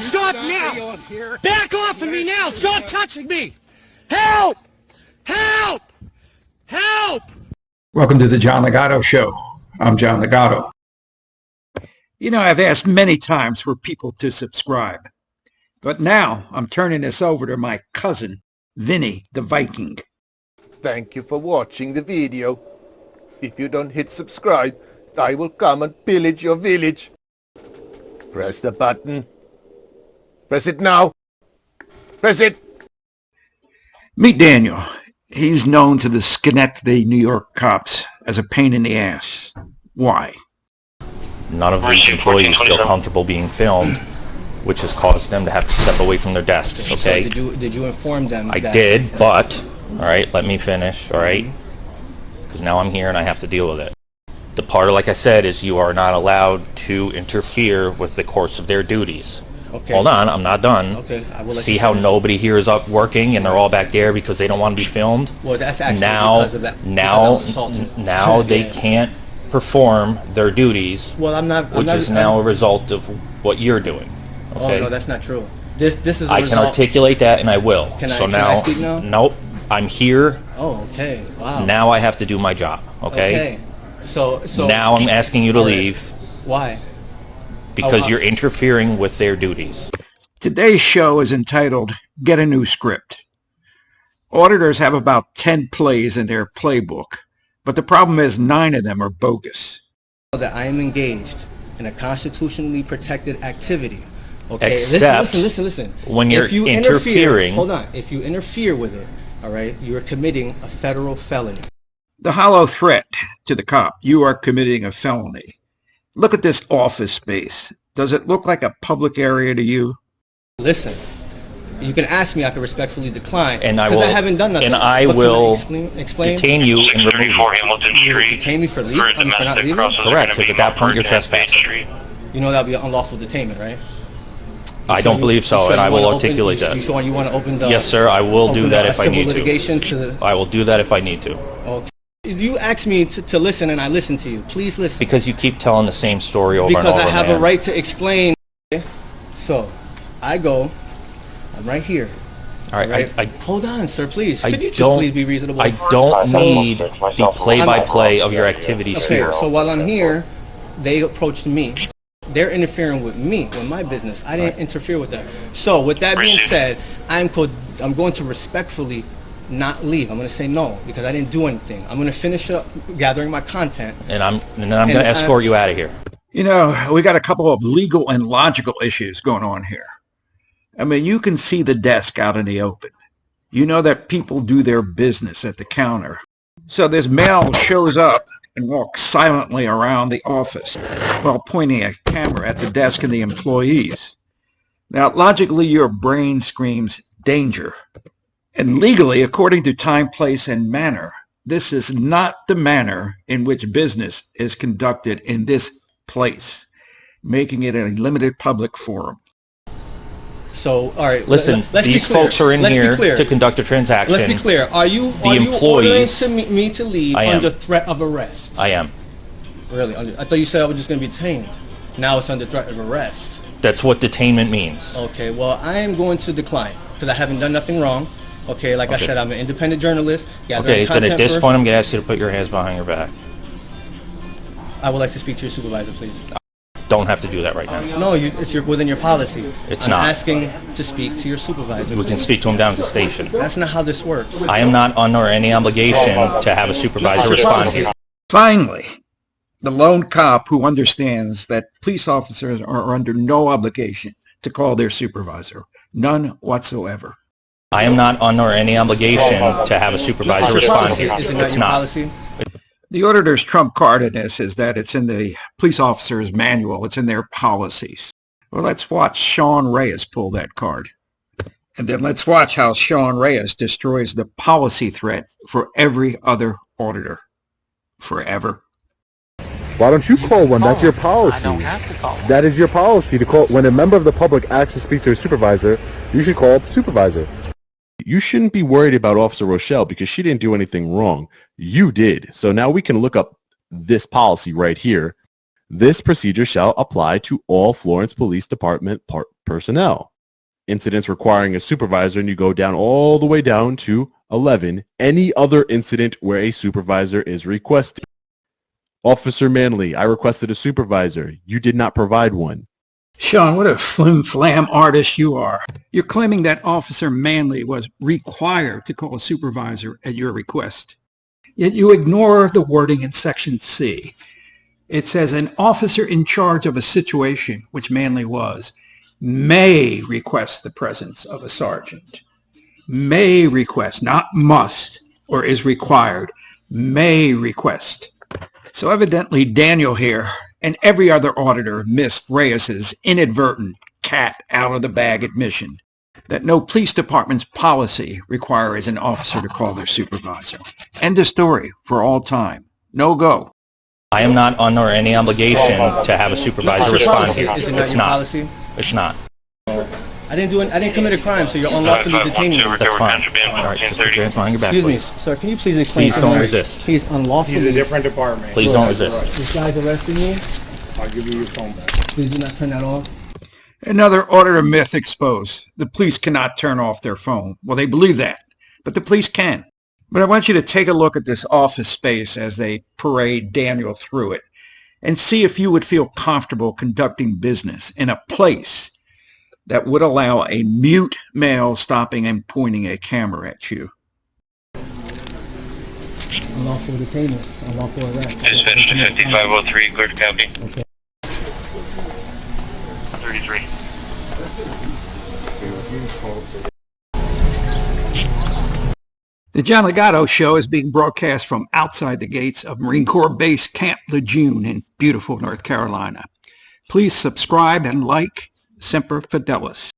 Stop now! Back off of me now! Stop touching me! Help! Help! Help! Welcome to the John Legato Show. I'm John Legato. You know, I've asked many times for people to subscribe, but now I'm turning this over to my cousin, Vinny the Viking. Thank you for watching the video. If you don't hit subscribe, I will come and pillage your village. Press the button. Press it now. Press it. Meet Daniel. He's known to the Schenectady, New York cops as a pain in the ass. Why? None of these employees feel comfortable being filmed, which has caused them to have to step away from their desks, okay? So did you inform them? I did, but, all right, let me finish, all right? Because now I'm here and I have to deal with it. The part, like I said, is you are not allowed to interfere with the course of their duties. Okay. Hold on, I'm not done. Okay, I will let See you how finish. nobody here is up working and they're all back there because they don't want to be filmed? Well, that's actually now, because of that. Now they can't perform their duties, which is now a result of what you're doing. Okay? Oh no, that's not true. This is. I can articulate that, and I will. Can so I speak now? Nope. I'm here. Oh, okay. Wow. Now I have to do my job. Okay. So now I'm asking you to leave. Why? Because you're interfering with their duties. Today's show is entitled Get a New Script. Auditors have about 10 plays in their playbook, but the problem is 9 of them are bogus. That I am engaged in a constitutionally protected activity. Okay. Except listen. when you're interfering. Hold on. If you interfere with it, all right, you're committing a federal felony. The hollow threat to the cop, you are committing a felony. Look at this office space. Does it look like a public area to you? Listen, you can ask me. I can respectfully decline. And I haven't done nothing. And I will explain? detain you and remove you. Hamilton Street. Detain me for leaving? For not leaving? Correct, because at that point you're trespassing. You know that would be an unlawful detainment, right? I don't believe so, and I will articulate that. You sure you want to open the... Yes, sir, I will do that if I need to. I will do that if I need to. Okay. You asked me to listen, and I listened to you. Please listen. Because you keep telling the same story over and over, Because I have man. a right to explain. So, I go. I'm right here. All right, right? Hold on, sir, please. Could you just please be reasonable? I don't need the play-by-play of your activities here. So while I'm here, they approached me. They're interfering with me, with my business. I didn't interfere with them. So with that being said, I'm going to respectfully not leave. I'm going to say no because I didn't do anything. I'm going to finish up gathering my content. And then I'm going to escort you out of here. You know, we got a couple of legal and logical issues going on here. I mean, you can see the desk out in the open. You know that people do their business at the counter. So this male shows up and walks silently around the office while pointing a camera at the desk and the employees. Now, logically, your brain screams danger. And legally, according to time, place, and manner, this is not the manner in which business is conducted in this place, making it a limited public forum. So, all right. Listen, these folks are in here to conduct a transaction. Let's be clear. Are you ordering me to leave under threat of arrest? I am. Really? I thought you said I was just going to be detained. Now it's under threat of arrest. That's what detainment means. Okay, well, I am going to decline because I haven't done nothing wrong. Okay, like I said, I'm an independent journalist. Okay, then at this point, I'm going to ask you to put your hands behind your back. I would like to speak to your supervisor, please. Don't have to do that right now. No, it's within your policy. It's not. I'm asking to speak to your supervisor. We can speak to him down at the station. That's not how this works. I am not under any obligation to have a supervisor respond here. Finally, the lone cop who understands that police officers are under no obligation to call their supervisor. None whatsoever. I am not under any obligation to have a supervisor respond here. Is it not your policy? The auditor's trump card in this is that it's in the police officer's manual. It's in their policies. Well, let's watch Sean Reyes pull that card. And then let's watch how Sean Reyes destroys the policy threat for every other auditor. Forever. Why don't you call one? That's your policy. I don't have to call one. That is your policy to call. When a member of the public asks to speak to a supervisor, you should call the supervisor. You shouldn't be worried about Officer Rochelle because she didn't do anything wrong. You did. So now we can look up this policy right here. This procedure shall apply to all Florence Police Department personnel. Incidents requiring a supervisor, and you go down all the way down to 11. Any other incident where a supervisor is requested. Officer Manley, I requested a supervisor. You did not provide one. Sean, what a flim-flam artist you are. You're claiming that Officer Manley was required to call a supervisor at your request. Yet you ignore the wording in Section C. It says an officer in charge of a situation, which Manley was, may request the presence of a sergeant. May request, not must or is required. May request. So evidently Daniel here and every other auditor missed Reyes's inadvertent cat out of the bag admission that no police department's policy requires an officer to call their supervisor. End of story for all time. No go. I am not under any obligation to have a supervisor respond here. Is it not It's your not. policy? It's not. I didn't commit a crime, so you're unlawfully detaining me. That's fine. All right, just put your hands behind your back, Excuse me, please. sir, can you please explain Please to don't me? resist. He's unlawfully... He's a different department. Please don't resist. This guy's arresting me. I'll give you your phone back. Please do not turn that off. Another auditor myth exposed. The police cannot turn off their phone. Well, they believe that, but the police can. But I want you to take a look at this office space as they parade Daniel through it and see if you would feel comfortable conducting business in a place that would allow a mute male stopping and pointing a camera at you. Unlawful detainment. Unlawful arrest. Dispatch to 5503, clear to copy. Okay. 33. The John Legato Show is being broadcast from outside the gates of Marine Corps Base Camp Lejeune in beautiful North Carolina. Please subscribe and like. Semper Fidelis.